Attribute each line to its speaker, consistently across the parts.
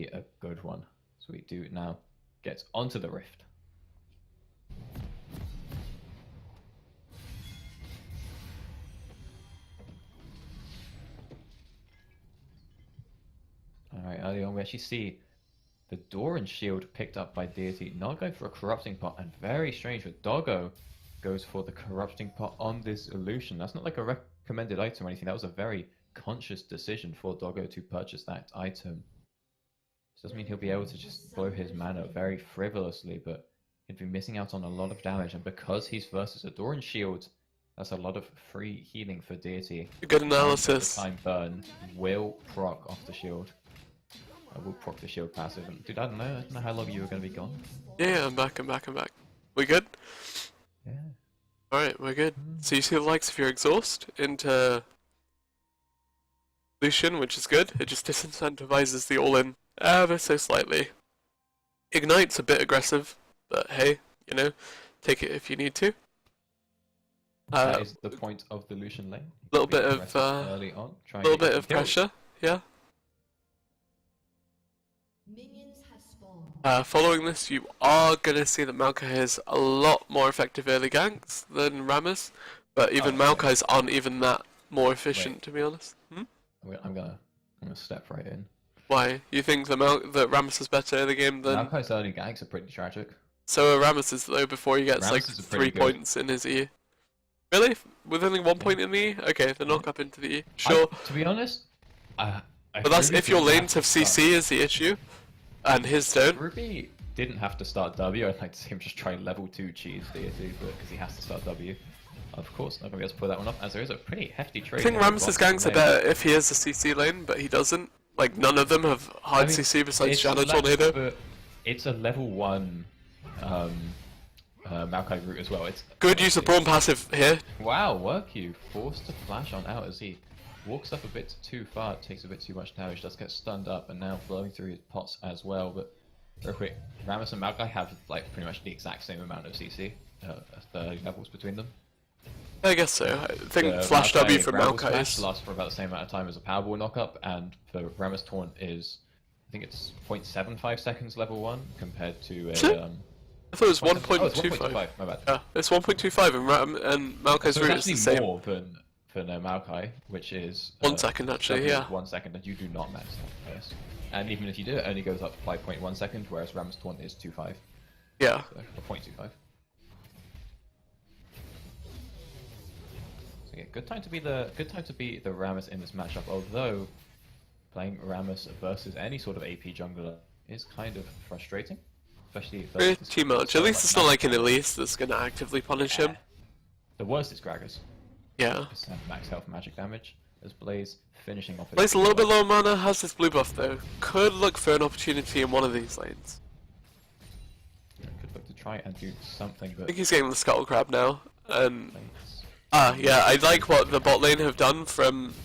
Speaker 1: be a good one. So we do now get onto the Rift. Alright, early on we actually see the Doran shield picked up by Deity, not going for a corrupting pot, and very strange that Doggo goes for the corrupting pot on this illusion. That's not like a recommended item or anything, that was a very conscious decision for Doggo to purchase that item. This doesn't mean he'll be able to just blow his mana very frivolously, but he'd be missing out on a lot of damage, and because he's versus a Doran shield, that's a lot of free healing for Deity.
Speaker 2: Good analysis.
Speaker 1: Time burn will proc off the shield. I will proc the shield passive. And, dude, I don't know how long you were going to be gone.
Speaker 2: Yeah, I'm back. We good?
Speaker 1: Yeah.
Speaker 2: Alright, we're good. So you see the likes of your exhaust into Lucian, which is good. It just disincentivizes the all-in ever so slightly. Ignite's a bit aggressive, but hey, you know, take it if you need to.
Speaker 1: That is the point of the Lucian lane.
Speaker 2: Little bit of
Speaker 1: early on,
Speaker 2: little bit of pressure, yeah. Following this, you are going to see that Maokai has a lot more effective early ganks than Rammus, but even Maokai's aren't even that more efficient, to be honest.
Speaker 1: I'm gonna step right in.
Speaker 2: Why? You think that Rammus is better early game than...
Speaker 1: Maokai's early ganks are pretty tragic.
Speaker 2: So Rammus is though before he gets
Speaker 1: Rammus
Speaker 2: like 3 points in his E. Really? With only 1 point in the E? Okay, the knock up into the E. Sure.
Speaker 1: To be honest,
Speaker 2: but that's if your lanes have CC is the issue. And his don't.
Speaker 1: Ruby didn't have to start W. I'd like to see him just try level 2 cheese Deity, because he has to start W. Of course, not going to be able to pull that one off, as there is a pretty hefty trade.
Speaker 2: I think Rammus' ganks are better if he has a CC lane, but he doesn't. Like, none of them have hard CC besides Shadow Tornado.
Speaker 1: It's a level 1 Maokai route as well. It's
Speaker 2: good use of Brawn passive here.
Speaker 1: Wow, work you. Forced to flash on out as he walks up a bit too far, takes a bit too much damage, does get stunned up, and now flowing through his pots as well. But real quick, Rammus and Maokai have like pretty much the exact same amount of CC, the levels between them.
Speaker 2: I guess so. I think Flash W for Maokai
Speaker 1: lasts for about the same amount of time as a Powerball knockup, and for Rammus Taunt is, I think it's 0.75 seconds level 1 compared to a...
Speaker 2: I thought it was 1.25.
Speaker 1: Oh, it's 1.25, my bad.
Speaker 2: Yeah, it's 1.25 and Maokai's route is the same.
Speaker 1: More than Maokai, which is
Speaker 2: 1 second actually, yeah.
Speaker 1: 1 second, and you do not max that. Yes. And even if you do, it only goes up 5.1 seconds, whereas Rammus Taunt is 2.5.
Speaker 2: Yeah.
Speaker 1: So, 0.25. So yeah, good time to be the Rammus in this matchup. Although playing Rammus versus any sort of AP jungler is kind of frustrating, especially if
Speaker 2: pretty much. At least it's not like an Elise that's gonna actively punish him.
Speaker 1: The worst is Gragas.
Speaker 2: Yeah.
Speaker 1: Max health magic damage as Blaze finishing off.
Speaker 2: Blaze a little bit low mana, has this blue buff though. Could look for an opportunity in one of these lanes.
Speaker 1: Yeah, could look to try and do something, but
Speaker 2: I think he's getting the Scuttle Crab now. And yeah, I like what the bot lane have done from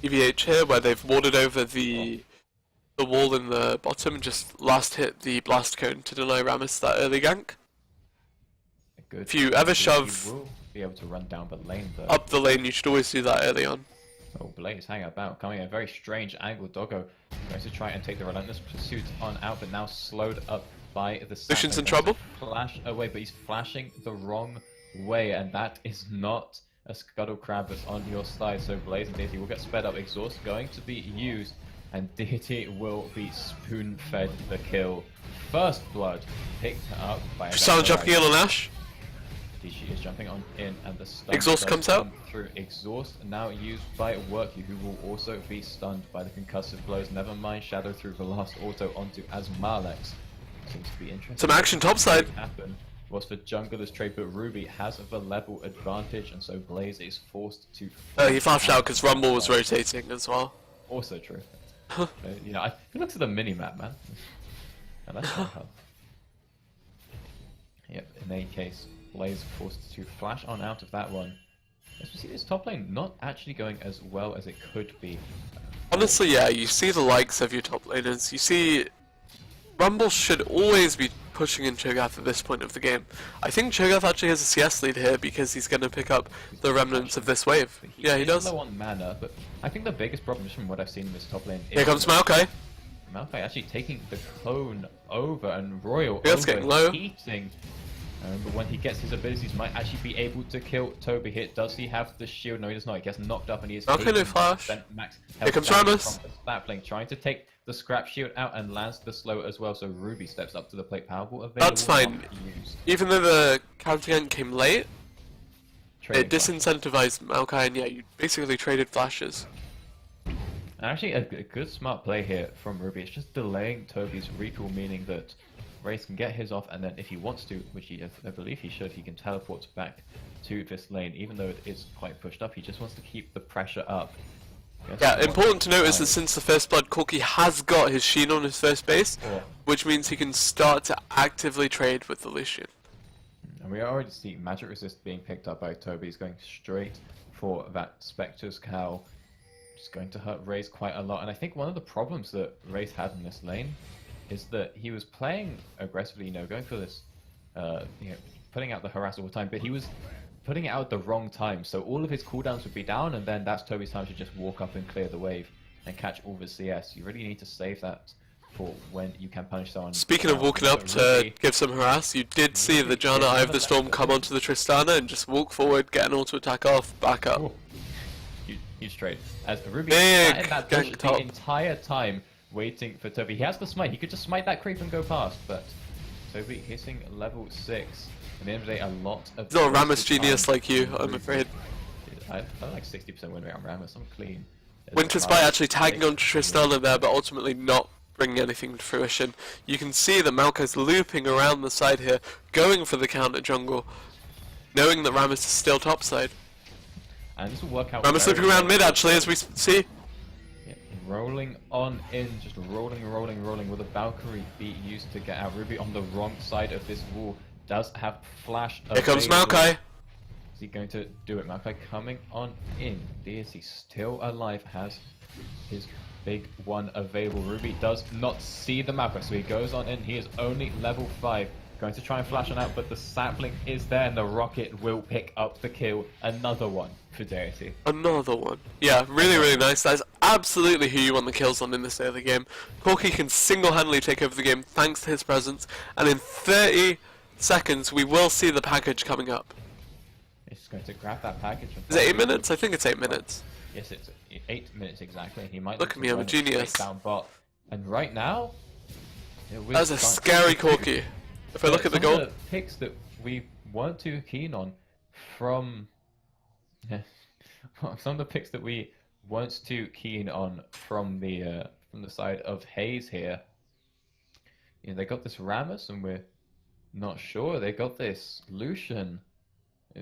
Speaker 2: EvH here, where they've warded over the wall in the bottom and just last hit the blast cone to deny Rammus that early gank.
Speaker 1: Good.
Speaker 2: If you ever shove
Speaker 1: be able to run down the lane though.
Speaker 2: Up the lane, you should always do that early on.
Speaker 1: Oh, Blaze hang about, coming in a very strange angle. Doggo going to try and take the relentless pursuit on out, but now slowed up by the
Speaker 2: Lucian's in trouble.
Speaker 1: Flash away, but he's flashing the wrong way, and that is not a Scuttle Crab that's on your side. So Blaze and Deity will get sped up. Exhaust going to be used, and Deity will be spoon-fed the kill. First blood picked up by
Speaker 2: Silent jumping in on Ash.
Speaker 1: She is jumping on in, and the stun
Speaker 2: exhaust comes out
Speaker 1: through. Exhaust now used by Worky, who will also be stunned by the concussive blows. Never mind Shadow through the last auto onto Asmalex. Seems to be interesting.
Speaker 2: Some action topside.
Speaker 1: Happen was for jungler's trade, but Ruby has the level advantage, and so Blaze is forced to.
Speaker 2: He flashed out because Rumble was rotating as well.
Speaker 1: Also true. You know, he looks at the mini map, man. And that's not help. Yep. In any case, Blaze forced to flash on out of that one. As we see this top lane not actually going as well as it could be.
Speaker 2: Honestly, yeah, you see the likes of your top laners. You see, Rumble should always be pushing in Cho'Gath at this point of the game. I think Cho'Gath actually has a CS lead here because he's going to pick up the remnants of this wave. Yeah, he does.
Speaker 1: Low on mana, but I think the biggest problem from what I've seen in this top lane is
Speaker 2: here comes Maokai.
Speaker 1: Maokai actually taking the cone over, and Royal
Speaker 2: It's getting low.
Speaker 1: overheating. But when he gets his abilities, might actually be able to kill Toby here. Does he have the shield? No, he does not. He gets knocked up and he is
Speaker 2: Okay, no flash.
Speaker 1: max
Speaker 2: Here comes
Speaker 1: damage
Speaker 2: Rammus.
Speaker 1: from the sapling, trying to take the scrap shield out and lands the slow as well. So Ruby steps up to the plate. Powerball available.
Speaker 2: That's fine. Even though the counter gank came late, it disincentivized Maokai, and yeah, you basically traded flashes.
Speaker 1: Actually, a good smart play here from Ruby. It's just delaying Toby's recall, meaning that Raze can get his off, and then if he wants to, which I believe he should, he can teleport back to this lane. Even though it is quite pushed up, he just wants to keep the pressure up.
Speaker 2: Yeah, important to note is that since the first blood, Corki has got his Sheen on his first base, which means he can start to actively trade with the Lucian.
Speaker 1: And we already see magic resist being picked up by Toby. He's going straight for that Spectre's Cowl. Just going to hurt Raze quite a lot. And I think one of the problems that Raze had in this lane is that he was playing aggressively, going for this, putting out the harass all the time, but he was putting it out at the wrong time. So all of his cooldowns would be down, and then that's Toby's time to just walk up and clear the wave and catch all the CS. You really need to save that for when you can punish someone.
Speaker 2: Speaking of walking up to give some harass, you did see the Janna Eye of the Storm come onto the Tristana and just walk forward, get an auto attack off, back up.
Speaker 1: Huge trade. As Ruby
Speaker 2: Big
Speaker 1: sat in that bush the entire time waiting for Toby. He has the smite. He could just smite that creep and go past, but Toby hitting level 6. At the end of the day, a lot of...
Speaker 2: He's not a Rammus genius like you, I'm afraid.
Speaker 1: I like 60% win rate on Rammus. I'm clean.
Speaker 2: Winter's Bite actually tagging on Tristana there, but ultimately not bringing anything to fruition. You can see that Maokai's looping around the side here, going for the counter jungle, knowing that Rammus is still topside.
Speaker 1: And this will work out.
Speaker 2: Rammus looping around mid actually, as we see.
Speaker 1: Yeah, rolling on in, just rolling. Will the Valkyrie be used to get out? Ruby on the wrong side of this wall does have flash.
Speaker 2: Here comes Maokai.
Speaker 1: Is he going to do it? Maokai coming on in. Is he still alive? Has his big one available. Ruby does not see the Maokai, so he goes on in. He is only level 5. Going to try and flash on out, but the sapling is there, and the rocket will pick up the kill. Another one for Deity.
Speaker 2: Another one. Yeah, really nice. That's absolutely who you want the kills on in this early game. Corki can single-handedly take over the game thanks to his presence, and in 30 seconds we will see the package coming up.
Speaker 1: He's going to grab that package.
Speaker 2: Is it 8 minutes? I think it's 8 minutes.
Speaker 1: Yes, it's 8 minutes exactly. He might
Speaker 2: look at me, I'm a genius.
Speaker 1: Down bot. And right now,
Speaker 2: that's a scary Corki. If I look at the goal,
Speaker 1: the picks that we weren't too keen on from some of the picks that we weren't too keen on from the side of Haze here. They got this Rammus, and we're not sure. They got this Lucian.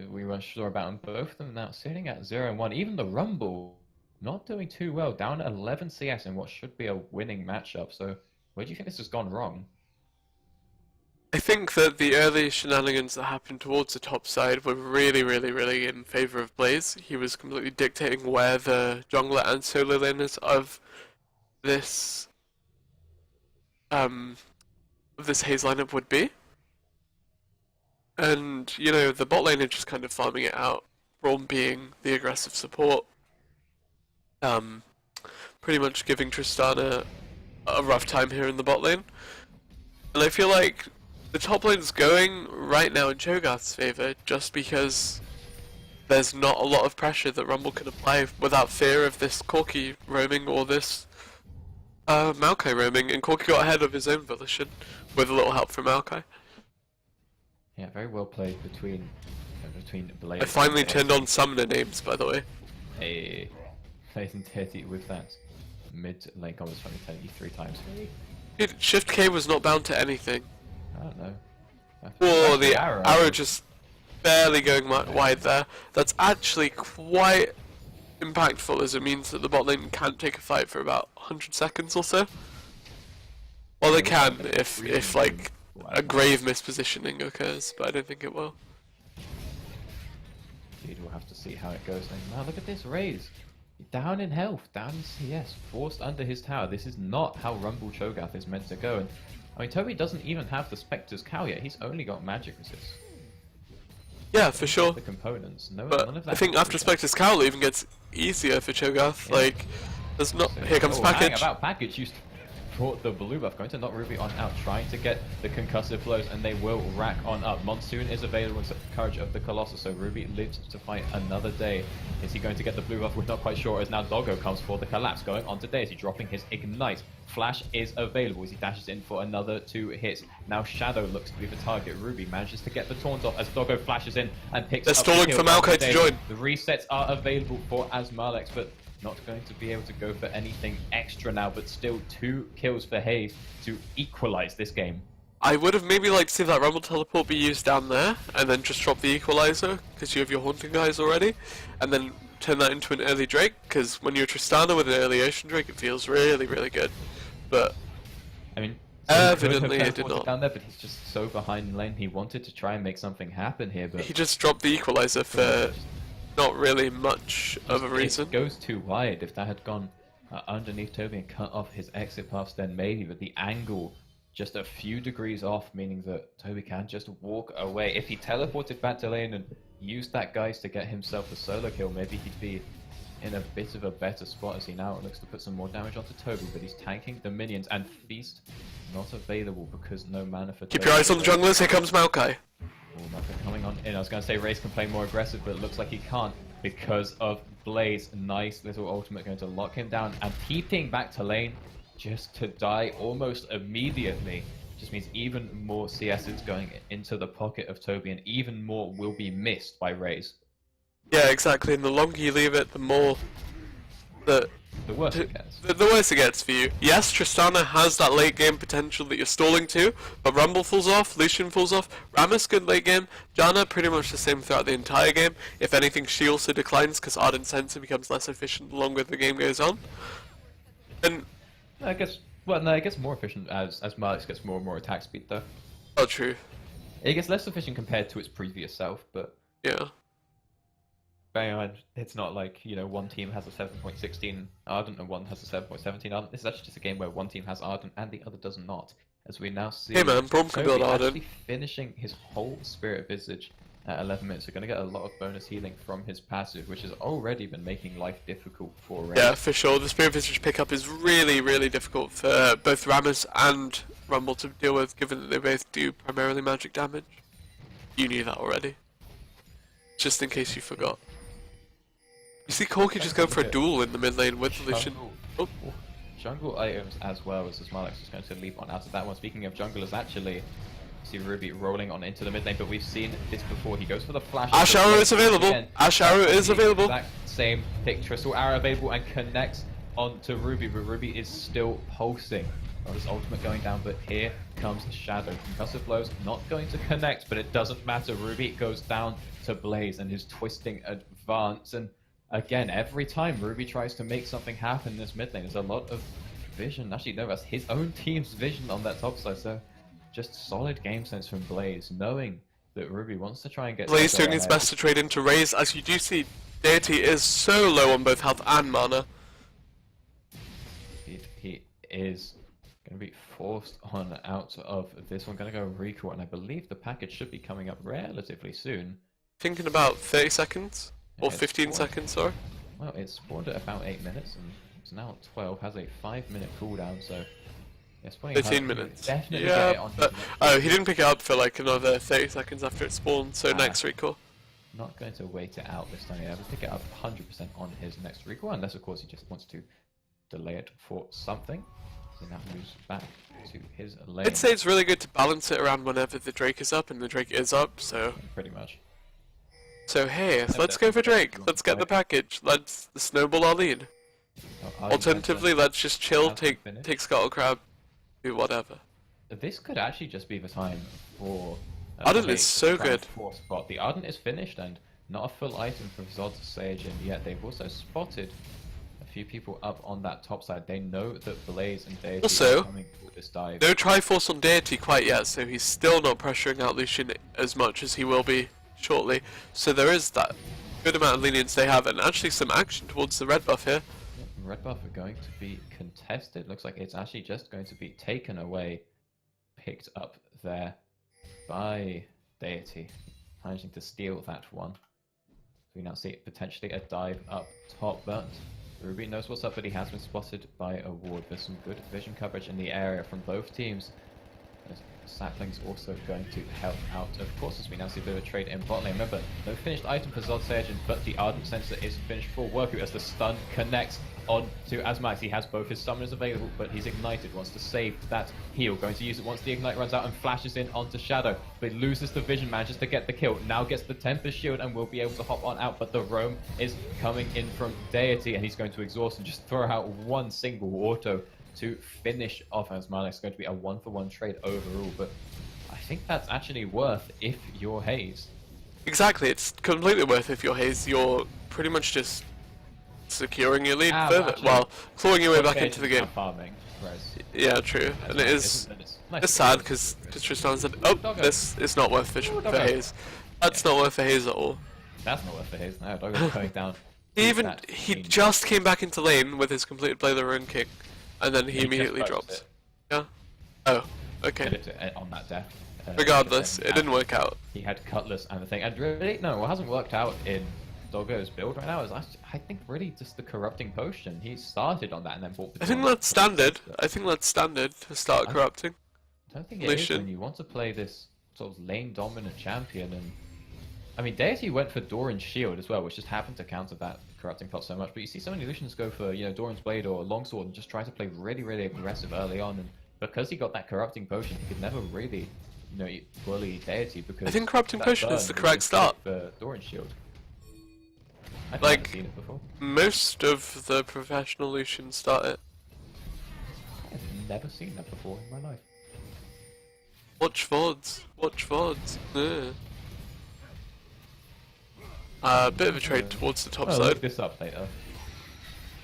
Speaker 1: We weren't sure about them. Both of them now sitting at 0-1. Even the Rumble not doing too well, down at 11 CS in what should be a winning matchup. So where do you think this has gone wrong?
Speaker 2: I think that the early shenanigans that happened towards the top side were really in favour of Blaze. He was completely dictating where the jungler and solo laners of this Haze lineup would be. And, the bot lane are just kind of farming it out, Braum being the aggressive support. Pretty much giving Tristana a rough time here in the bot lane. And I feel like the top lane's going right now in Cho'Gath's favour just because there's not a lot of pressure that Rumble can apply without fear of this Corki roaming or this Maokai roaming, and Corki got ahead of his own volition with a little help from Maokai.
Speaker 1: Yeah, very well played between Blaze.
Speaker 2: I finally turned on summoner names, by the way.
Speaker 1: Hey, Blaze and Teddy with that mid lane combo trying to tell you 3 times.
Speaker 2: Dude, Shift K was not bound to anything.
Speaker 1: I don't know.
Speaker 2: Oh, the arrow just barely going wide there. That's actually quite impactful, as it means that the bot lane can't take a fight for about 100 seconds or so. Well, they can if like a grave mispositioning occurs, but I don't think it will.
Speaker 1: Indeed, we'll have to see how it goes. And now look at this Raze. Down in health, down in CS, forced under his tower. This is not how Rumble Cho'Gath is meant to go. And I mean, Toby doesn't even have the Spectre's Cowl yet. He's only got magic resist.
Speaker 2: Yeah, for sure.
Speaker 1: The components. None of that
Speaker 2: I think after Spectre's Cowl, it even gets easier for Cho'Gath. Yeah. Like, there's not. Here comes package.
Speaker 1: About package used for the blue buff, going to knock Ruby on out, trying to get the concussive blows, and they will rack on up. Monsoon is available with Courage of the Colossus, so Ruby lives to fight another day. Is he going to get the blue buff? We're not quite sure, as now Doggo comes for the collapse, going on to Daisy, dropping his Ignite. Flash is available as he dashes in for another 2 hits. Now Shadow looks to be the target. Ruby manages to get the taunt off as Doggo flashes in and picks up the kill.
Speaker 2: They're stalling for Maokai to join.
Speaker 1: The resets are available for Asmalex, but not going to be able to go for anything extra now, but still 2 kills for Haze to equalize this game.
Speaker 2: I would have maybe liked to see that Rumble Teleport be used down there, and then just drop the Equalizer, because you have your Haunting guys already, and then turn that into an early Drake, because when you're Tristana with an early Ocean Drake, it feels really, really good. But
Speaker 1: I mean,
Speaker 2: evidently it did not.
Speaker 1: Down there, but he's just so behind lane. He wanted to try and make something happen here, but
Speaker 2: he just dropped the Equalizer for not really much of a reason.
Speaker 1: It goes too wide. If that had gone underneath Toby and cut off his exit paths, then maybe, but the angle just a few degrees off, meaning that Toby can just walk away. If he teleported back to lane and used that guys to get himself a solo kill, maybe he'd be in a bit of a better spot, as he now looks to put some more damage onto Toby, but he's tanking the minions, and Feast not available because no mana for Toby.
Speaker 2: Keep your eyes on the junglers, here comes Maokai.
Speaker 1: Coming on in. I was going to say Raze can play more aggressive, but it looks like he can't because of Blaze. Nice little ultimate going to lock him down, and TPing back to lane just to die almost immediately. Just means even more CS is going into the pocket of Toby, and even more will be missed by Raze.
Speaker 2: Yeah, exactly, and the longer you leave it, the more the
Speaker 1: worse it gets.
Speaker 2: The worse it gets for you. Yes, Tristana has that late game potential that you're stalling to, but Rumble falls off, Lucian falls off, Rammus good late game, Janna pretty much the same throughout the entire game. If anything, she also declines because Ardent Sensor becomes less efficient the longer the game goes on. And
Speaker 1: I guess, well, no, it gets more efficient as Marlix gets more and more attack speed, though.
Speaker 2: Oh, true.
Speaker 1: It gets less efficient compared to its previous self, but
Speaker 2: yeah.
Speaker 1: Bear in mind, it's not like, you know, one team has a 7.16 Ardent and one has a 7.17 Ardent. This is actually just a game where one team has Ardent and the other does not. As we now see,
Speaker 2: hey man, Brom can build Ardent.
Speaker 1: Actually finishing his whole Spirit Visage at 11 minutes. We're going to get a lot of bonus healing from his passive, which has already been making life difficult for Ray.
Speaker 2: Yeah, for sure. The Spirit Visage pickup is really, really difficult for both Rammus and Rumble to deal with, given that they both do primarily magic damage. You knew that already. Just in case you forgot. You see Corki just going for a duel in the mid lane with Lucian. Oh.
Speaker 1: Jungle items as well as Smilex is going to leap on out of that one. Speaking of junglers, actually, see Ruby rolling on into the mid lane, but we've seen this before. He goes for the flash.
Speaker 2: Ash Arrow is available. Ash Arrow is available.
Speaker 1: Exact same pick. Crystal Arrow available and connects onto Ruby, but Ruby is still pulsing. Well, his ultimate going down, but here comes Shadow. Concussive blows not going to connect, but it doesn't matter. Ruby goes down to Blaze and his twisting advance, and again, every time Ruby tries to make something happen in this mid lane, there's a lot of vision. Actually, no, that's his own team's vision on that top side, so just solid game sense from Blaze, knowing that Ruby wants to try and get
Speaker 2: Blaze doing his best to trade into Raze, as you do see Deity is so low on both health and mana.
Speaker 1: He is going to be forced on out of this one. Going to go recall, and I believe the package should be coming up relatively soon.
Speaker 2: Thinking about 30 seconds? Or 15 seconds, sorry.
Speaker 1: Well, it spawned at about 8 minutes, and it's now at 12, has a 5-minute cooldown, so... Yeah,
Speaker 2: 13 minutes.
Speaker 1: Definitely
Speaker 2: yeah,
Speaker 1: get it on
Speaker 2: oh, he didn't pick it up for like another 30 seconds after it spawned, so next recall.
Speaker 1: Not going to wait it out this time, yeah, but pick it up 100% on his next recall, unless of course he just wants to delay it for something. So now moves back to his lane.
Speaker 2: I'd say it's really good to balance it around whenever the Drake is up, and the Drake is up, so...
Speaker 1: Pretty much.
Speaker 2: So hey, let's go for Drake. Let's get the package. Let's snowball our lead. Alternatively, let's just chill, take Scuttle Crab, do whatever.
Speaker 1: This could actually just be the time for...
Speaker 2: Ardent is so good.
Speaker 1: Spot. The Ardent is finished and not a full item for Zod's Sage, and yet they've also spotted a few people up on that top side. They know that Blaze and Deity are coming for this dive.
Speaker 2: No Triforce on Deity quite yet, so he's still not pressuring out Lucian as much as he will be shortly, so there is that good amount of lenience they have, and actually some action towards the red buff here.
Speaker 1: Red buff are going to be contested. Looks like it's actually just going to be taken away, picked up there by Deity, managing to steal that one. We now see potentially a dive up top, but Ruby knows what's up, but he has been spotted by a ward. There's some good vision coverage in the area from both teams. Sapling's also going to help out. Of course, as we now see a bit of a trade in bot lane. Remember, no finished item for Zod Surgeon, but the Ardent Sensor is finished for Worku as the stun connects on to Asmax. He has both his summoners available, but he's ignited, wants to save that heal. Going to use it once the ignite runs out and flashes in onto Shadow, but loses the vision, manages to get the kill. Now gets the Tempest Shield and will be able to hop on out, but the roam is coming in from Deity, and he's going to exhaust and just throw out one single auto to finish off Asmax. It's going to be a 1-for-1 trade overall, but I think that's actually worth if you're Haze.
Speaker 2: Exactly, it's completely worth if you're Haze. You're pretty much just securing your lead further,
Speaker 1: actually,
Speaker 2: well, clawing your way back into the game.
Speaker 1: Farming, whereas
Speaker 2: Yeah, true, and it is it's sad because Tristan said, oh, this is not worth for Haze. That's not worth for Haze at all.
Speaker 1: That's not worth for Haze. No, Doggo's going down.
Speaker 2: He just came back into lane with his completed Blade of the Rune kick, and then he immediately drops. Yeah? Oh, okay.
Speaker 1: On that death.
Speaker 2: Regardless, it didn't work out.
Speaker 1: He had Cutlass and the thing. And really, no, what hasn't worked out in Doggo's build right now is I think really just the Corrupting Potion. He started on that and then bought the
Speaker 2: I think that's standard. I think that's standard to start corrupting.
Speaker 1: I don't think it is when you want to play this sort of lane dominant champion. And I mean, Deity went for Doran's Shield as well, which just happened to counter that Corrupting Pot so much. But you see so many Lucians go for, you know, Doran's Blade or Longsword and just try to play really, really aggressive early on. And because he got that Corrupting Potion, he could never really, you know, bully Deity because
Speaker 2: I think Corrupting Potion is the correct start.
Speaker 1: For Doran's Shield. I've
Speaker 2: like,
Speaker 1: never seen it before.
Speaker 2: Most of the professional Lucians start it.
Speaker 1: I've never seen that before in my life.
Speaker 2: Watch VODs. Watch VODs. Yeah. Bit of a trade towards the top side.
Speaker 1: Look this up later.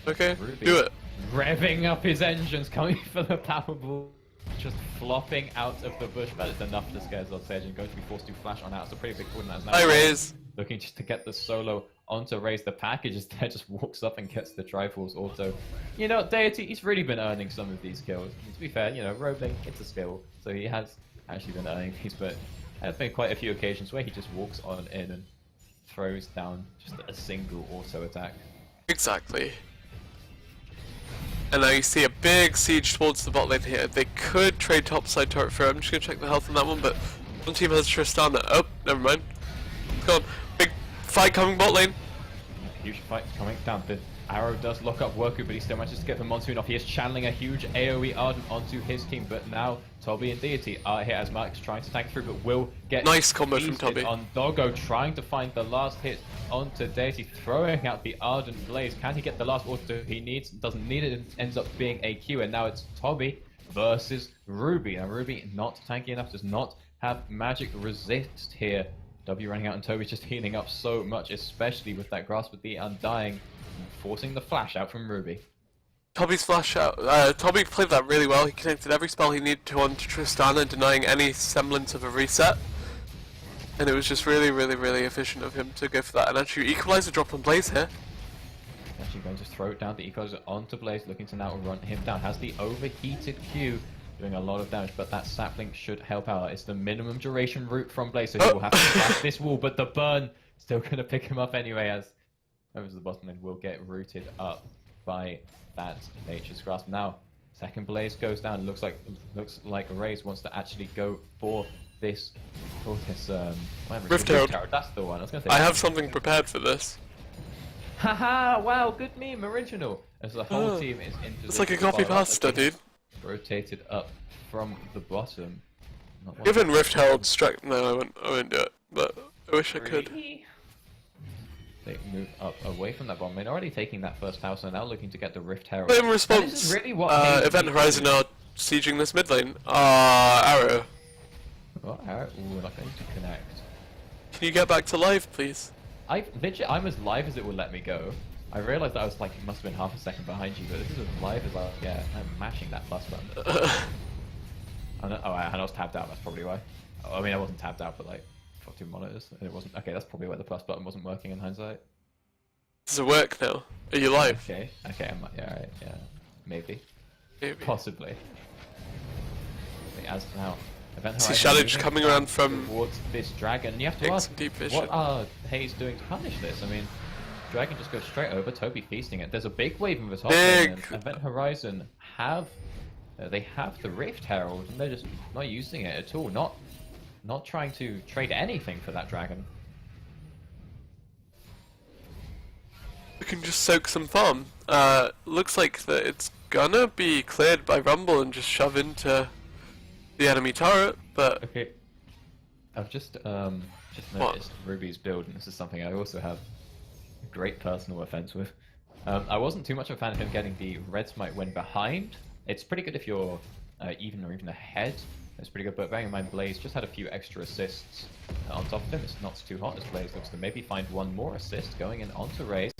Speaker 2: Okay,
Speaker 1: Ruby
Speaker 2: do it.
Speaker 1: Revving up his engines, coming for the power ball, just flopping out of the bush. But it's enough to scare Zod Surgeon. Going to be forced to flash on out. It's a pretty big coordinate.
Speaker 2: Hi, Raze.
Speaker 1: Looking just to get the solo onto Raze. The package is there, just walks up and gets the Triforce auto. You know, Deity, he's really been earning some of these kills. And to be fair, you know, Roebling, it's a skill. So he has actually been earning these, but there's been quite a few occasions where he just walks on in and throws down just a single auto attack.
Speaker 2: Exactly. And now you see a big siege towards the bot lane here. They could trade topside turret for it. I'm just going to check the health on that one, but one team has Tristana. Oh, never mind. It's gone. Big fight coming bot lane.
Speaker 1: Huge fight coming down. The arrow does lock up Worku, but he still manages to get the Monsoon off. He is channeling a huge AoE Ardent onto his team, but now Toby and Deity are here as Max trying to tank through, but will get
Speaker 2: nice combo from Toby.
Speaker 1: On Doggo, trying to find the last hit onto Deity, throwing out the Ardent Blaze. Can he get the last auto he needs? Doesn't need it, it ends up being a Q, and now it's Toby versus Ruby. Now Ruby not tanky enough, does not have magic resist here. W running out and Toby's just healing up so much, especially with that Grasp of the Undying, forcing the flash out from Ruby.
Speaker 2: Toby's flash out. Toby played that really well. He connected every spell he needed to onto Tristana, denying any semblance of a reset. And it was just really, really, really efficient of him to go for that. And actually, Equalizer drop on Blaze here.
Speaker 1: Actually going to throw it down the Equalizer onto Blaze, looking to now run him down. Has the overheated Q, doing a lot of damage, but that sapling should help out. It's the minimum duration route from Blaze, so he will have to crash this wall, but the burn still going to pick him up anyway, as over to the bottom lane will get rooted up by that Nature's Grasp. Now, second Blaze goes down. Looks like Raze wants to actually go for this
Speaker 2: Rift Herald.
Speaker 1: That's the one. I was going to say.
Speaker 2: I have something prepared for this.
Speaker 1: Haha! Wow, good meme, original. As the whole team is in position.
Speaker 2: It's like a copy pasta, dude.
Speaker 1: Rotated up from the bottom.
Speaker 2: Given Rift Herald strike, no, I won't do it. But I wish I could.
Speaker 1: They move up away from that bomb lane, already taking that first house, and now looking to get the Rift Herald.
Speaker 2: In response,
Speaker 1: really what
Speaker 2: Event Horizon are sieging this mid lane. Arrow.
Speaker 1: What arrow? Ooh, we're not going to connect.
Speaker 2: Can you get back to live, please?
Speaker 1: I'm as live as it will let me go. I realized that I was like, it must have been half a second behind you, but this is as live as I'm mashing that plus button. And I was tapped out, that's probably why. I mean, I wasn't tapped out, but like, for 2 monitors, and it wasn't. Okay, that's probably why the plus button wasn't working in hindsight.
Speaker 2: Does it work now? Are you live?
Speaker 1: Okay, alright, yeah. Maybe. Possibly. As now,
Speaker 2: see Shadow just coming around from
Speaker 1: towards this dragon, and you have to ask,
Speaker 2: deep vision.
Speaker 1: what are Haze doing to punish this? I mean, Dragon just goes straight over, Toby feasting it. There's a big wave in the top
Speaker 2: Big.
Speaker 1: lane, and Event Horizon have they have the Rift Herald, and they're just not using it at all. Not trying to trade anything for that dragon.
Speaker 2: We can just soak some farm. Looks like that it's gonna be cleared by Rumble and just shove into the enemy turret, but
Speaker 1: Okay, I've just noticed Ruby's build, and this is something I also have great personal offense with. I wasn't too much of a fan of him getting the red smite when behind. It's pretty good if you're even or even ahead. It's pretty good, but bearing in mind Blaze just had a few extra assists on top of him. It's not too hot as Blaze looks to maybe find one more assist going in onto Raze.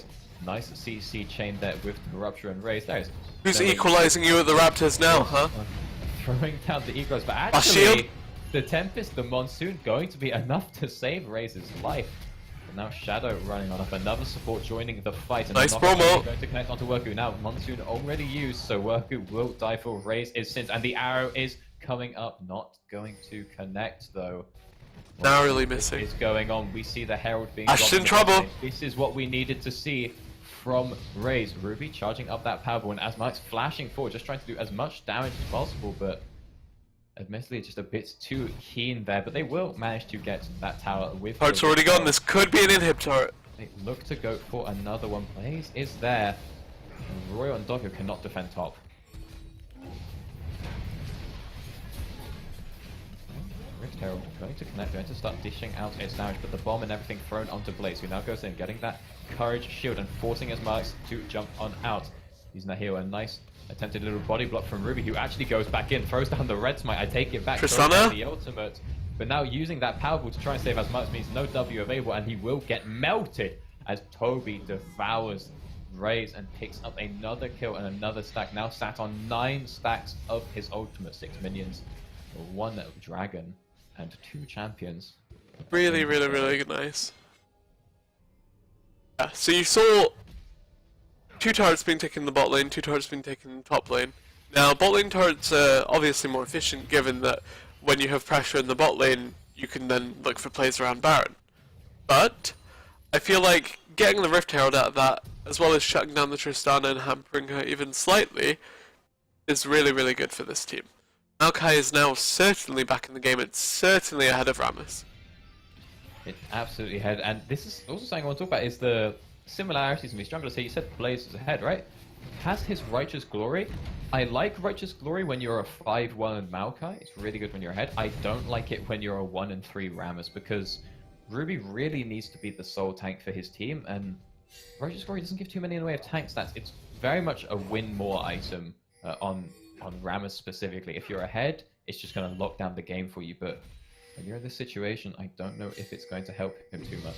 Speaker 1: Nice CC chain there with the Rupture and Raze. There's
Speaker 2: who's equalizing you at the Raptors now, huh?
Speaker 1: Throwing down the Egros, but
Speaker 2: shield.
Speaker 1: actually the Tempest, the Monsoon, going to be enough to save Raze's life. And now Shadow running on up, another support joining the fight. And
Speaker 2: nice
Speaker 1: promo.
Speaker 2: promo.
Speaker 1: Going to connect onto Worku. Now Monsoon already used, so Worku will die for Raze is Sins, and the arrow is coming up, not going to connect though.
Speaker 2: Narrowly missing.
Speaker 1: What is going on? We see the Herald being
Speaker 2: Ash in
Speaker 1: dropped
Speaker 2: trouble.
Speaker 1: This is what we needed to see from Raze. Ruby charging up that Powerball, and Asmike's flashing forward, just trying to do as much damage as possible, but admittedly just a bit too keen there. But they will manage to get that tower with...
Speaker 2: Turret's already gone. This could be an inhib turret.
Speaker 1: They look to go for another one. Blaze is there. And Royal and Doggo cannot defend top. Rift Herald going to connect, going to start dishing out its damage, but the bomb and everything thrown onto Blaze, who now goes in, getting that courage shield and forcing his marks to jump on out. Using that heal, a nice attempted little body block from Ruby, who actually goes back in, throws down the red smite. I take it back, throws down the ultimate, but now using that Powerball to try and save as much means no W available, and he will get melted as Toby devours Raze and picks up another kill and another stack. Now sat on 9 stacks of his ultimate, 6 minions, 1 dragon, and 2 champions.
Speaker 2: Really, really, really nice. Yeah, so you saw 2 turrets being taken in the bot lane, 2 turrets being taken in the top lane. Now, bot lane turrets are obviously more efficient, given that when you have pressure in the bot lane, you can then look for plays around Baron. But I feel like getting the Rift Herald out of that, as well as shutting down the Tristana and hampering her even slightly, is really, really good for this team. Maokai is now certainly back in the game. It's certainly ahead of Rammus.
Speaker 1: It's absolutely ahead, and this is also something I want to talk about, is the similarities in these junglers here. You said Blaze is ahead, right? Has his Righteous Glory. I like Righteous Glory when you're a 5-1 and Maokai. It's really good when you're ahead. I don't like it when you're a 1 and 3 Rammus, because Ruby really needs to be the sole tank for his team, and Righteous Glory doesn't give too many in the way of tank stats. It's very much a win more item on Rammus specifically. If you're ahead, it's just going to lock down the game for you, but when you're in this situation, I don't know if it's going to help him too much.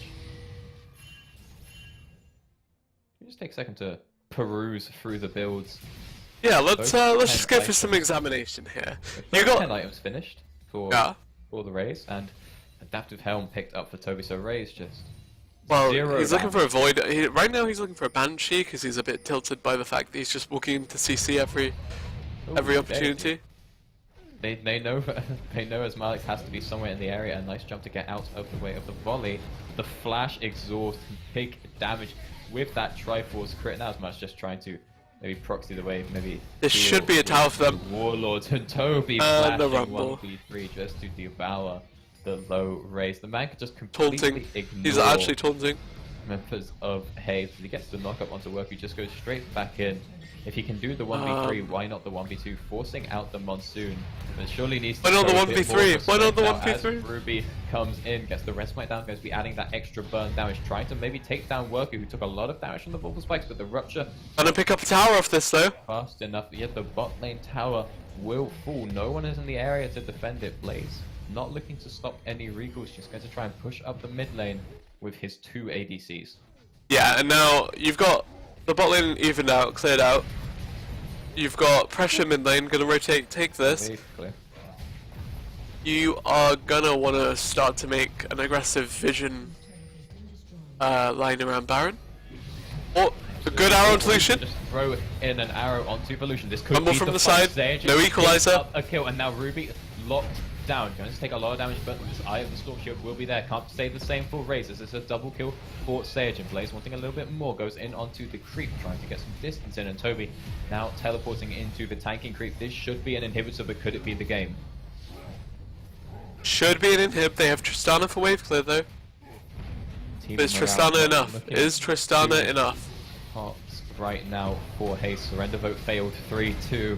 Speaker 1: Can you just take a second to peruse through the builds?
Speaker 2: Yeah, let's just go for some examination here. You got
Speaker 1: 10 items finished for the Raze, and Adaptive Helm picked up for Toby, so Raze just...
Speaker 2: Well, he's looking for a Void. Right now he's looking for a Banshee, because he's a bit tilted by the fact that he's just walking into CC every opportunity.
Speaker 1: They know they know as Malik has to be somewhere in the area. A nice jump to get out of the way of the volley. The flash exhaust, big damage with that Triforce crit. Now as much just trying to maybe proxy the wave. Maybe
Speaker 2: this should be a tower for them.
Speaker 1: Warlords and Toby flashing 1v3 just to devour the low Raze. The man could just completely ignore.
Speaker 2: He's actually taunting.
Speaker 1: Members of Haze. He gets the knockup onto work. He just goes straight back in. If he can do the 1v3, why not the 1v2? Forcing out the Monsoon. But surely needs to.
Speaker 2: Why not the 1v3? Why not the 1v3?
Speaker 1: As Ruby comes in, gets the red smite down, going to be adding that extra burn damage, trying to maybe take down Worker, who took a lot of damage from the Vorpal Spikes, but the Rupture.
Speaker 2: Gonna pick up a tower off this though.
Speaker 1: Fast enough, yet the bot lane tower will fall. No one is in the area to defend it. Blaze not looking to stop any recalls, just going to try and push up the mid lane with his 2 ADCs.
Speaker 2: Yeah, and now you've got the bot lane evened out, cleared out. You've got pressure mid lane, gonna rotate, take this.
Speaker 1: Basically.
Speaker 2: You are gonna wanna start to make an aggressive vision line around Baron. Oh, a good arrow on Lucian.
Speaker 1: Just throw in an arrow onto Evolution. This could
Speaker 2: Rumble
Speaker 1: be
Speaker 2: from the
Speaker 1: fight.
Speaker 2: side,
Speaker 1: There,
Speaker 2: no equalizer.
Speaker 1: A kill, and now Ruby locked down. Going to take a lot of damage, but this Eye of the Storm Shield will be there. Can't say the same for Raze. This is a double kill for Sage, and Blaze wanting a little bit more. Goes in onto the creep, trying to get some distance in, and Toby now teleporting into the tanking creep. This should be an inhibitor, but could it be the game?
Speaker 2: Should be an inhib. They have Tristana for wave clear though. Is Tristana enough? Is Tristana enough?
Speaker 1: Pops right now for Haze. Surrender vote failed 3-2.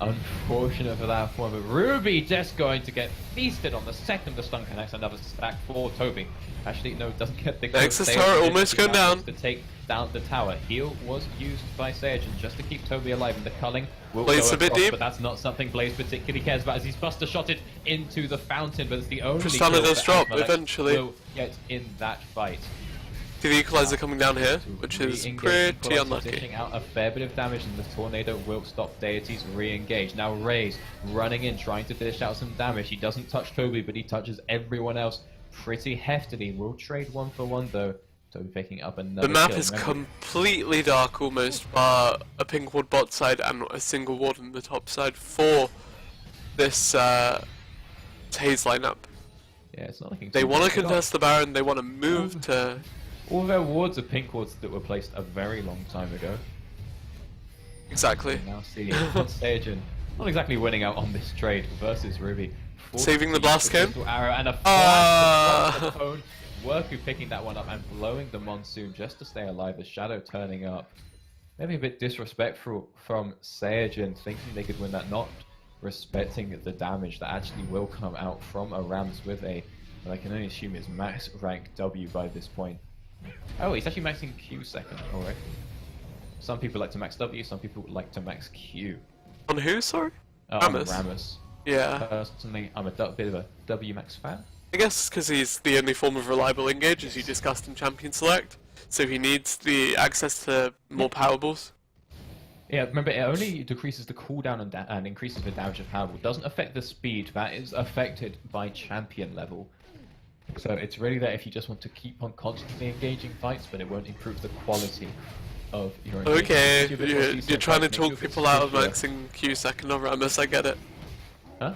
Speaker 1: Unfortunate for that one, but Ruby just going to get feasted on the second the stun connects. Another stack for Toby. Actually, no, doesn't get the
Speaker 2: Nexus turret almost going down.
Speaker 1: To take down the tower. Heal was used by Sage, and just to keep Toby alive, and the culling will
Speaker 2: Blaze
Speaker 1: go
Speaker 2: a bit
Speaker 1: across,
Speaker 2: deep,
Speaker 1: but that's not something Blaze particularly cares about, as he's buster shotted into the fountain, but it's the only
Speaker 2: Tristana does drop eventually.
Speaker 1: Will get in that fight.
Speaker 2: See the equalizer coming down here, which is pretty unlucky.
Speaker 1: Dishing out a fair bit of damage, and the tornado will stop Deity's re-engage. Now Raze running in, trying to dish out some damage. He doesn't touch Toby, but he touches everyone else pretty heftily. Will trade 1-for-1 though. Toby picking up another
Speaker 2: The map
Speaker 1: kill.
Speaker 2: is completely dark almost, bar a pink ward bot side and a single ward on the top side for this Haze lineup.
Speaker 1: Yeah, it's not looking.
Speaker 2: They want to contest the Baron. They want to move to.
Speaker 1: All their wards are pink wards that were placed a very long time ago.
Speaker 2: Exactly.
Speaker 1: Now see Sage not exactly winning out on this trade versus Ruby.
Speaker 2: Saving the blast cone.
Speaker 1: Arrow and a flash from the phone. Worku picking that one up and blowing the Monsoon just to stay alive. The Shadow turning up. Maybe a bit disrespectful from Sage and thinking they could win that, not respecting the damage that actually will come out from a Rams with a, what I can only assume is max rank W by this point. Oh, he's actually maxing Q second. Alright. Some people like to max W, some people like to max Q.
Speaker 2: On who, sorry?
Speaker 1: Rammus. Rammus.
Speaker 2: Yeah.
Speaker 1: Personally, I'm a bit of a W max fan.
Speaker 2: I guess because he's the only form of reliable engage, as you discussed in Champion Select. So he needs the access to more powerballs.
Speaker 1: Yeah, remember, it only decreases the cooldown and increases the damage of Powerball. It doesn't affect the speed. That is affected by champion level. So it's really there if you just want to keep on constantly engaging fights, but it won't improve the quality of your engagement.
Speaker 2: Okay, you're trying to talk people out of maxing Q second on Rammus, I get it.
Speaker 1: Huh?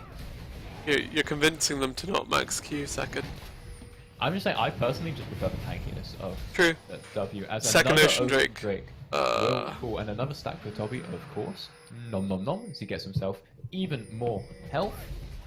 Speaker 2: You're convincing them to not max Q second.
Speaker 1: I'm just saying, I personally just prefer the tankiness of
Speaker 2: True.
Speaker 1: W as
Speaker 2: Second
Speaker 1: another
Speaker 2: Ocean Drake.
Speaker 1: Cool, and another stack for Toby, of course. Nom nom nom, as he gets himself even more health.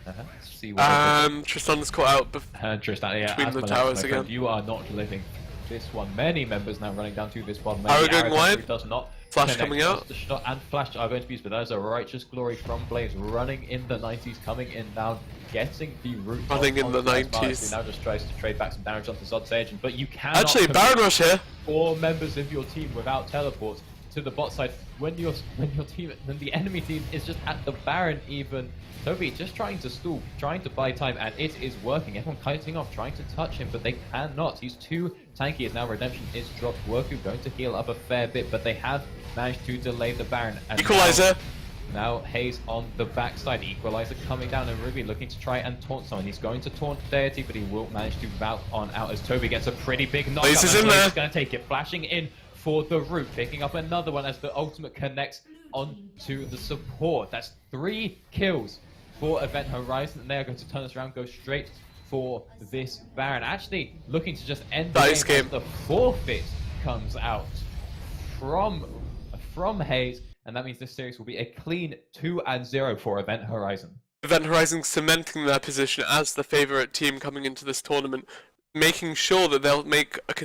Speaker 1: Let's see what
Speaker 2: Tristan's caught out
Speaker 1: Tristan, yeah,
Speaker 2: between the towers again.
Speaker 1: You are not living this one. Many members now running down to this bottom.
Speaker 2: Arrow going wide.
Speaker 1: Does not
Speaker 2: Flash coming out.
Speaker 1: The shot and flash are going to be used, but that is a righteous glory from Blaze running in the 90s, coming in down, getting the root.
Speaker 2: Running in the 90s.
Speaker 1: He now just tries to trade back some damage onto Zod's Agent, but you cannot.
Speaker 2: Actually, Baron Rush here.
Speaker 1: 4 members of your team without teleports to the bot side when the enemy team is just at the Baron even. Toby just trying to stall, trying to buy time, and it is working. Everyone kiting off, trying to touch him, but they cannot. He's too tanky, as now Redemption is dropped. Worku going to heal up a fair bit, but they have managed to delay the Baron. And
Speaker 2: Equalizer!
Speaker 1: Now Haze on the backside. Equalizer coming down, and Ruby looking to try and taunt someone. He's going to taunt Deity, but he will manage to bout on out as Toby gets a pretty big knock.
Speaker 2: Blaze is in there.
Speaker 1: He's going to take it, flashing in for the root, picking up another one as the ultimate connects onto the support. That's 3 kills for Event Horizon, and they are going to turn us around, go straight for this Baron. Actually looking to just end the game. The forfeit comes out from Haze, and that means this series will be a clean 2-0 for Event Horizon.
Speaker 2: Event Horizon cementing their position as the favourite team coming into this tournament, making sure that they'll make a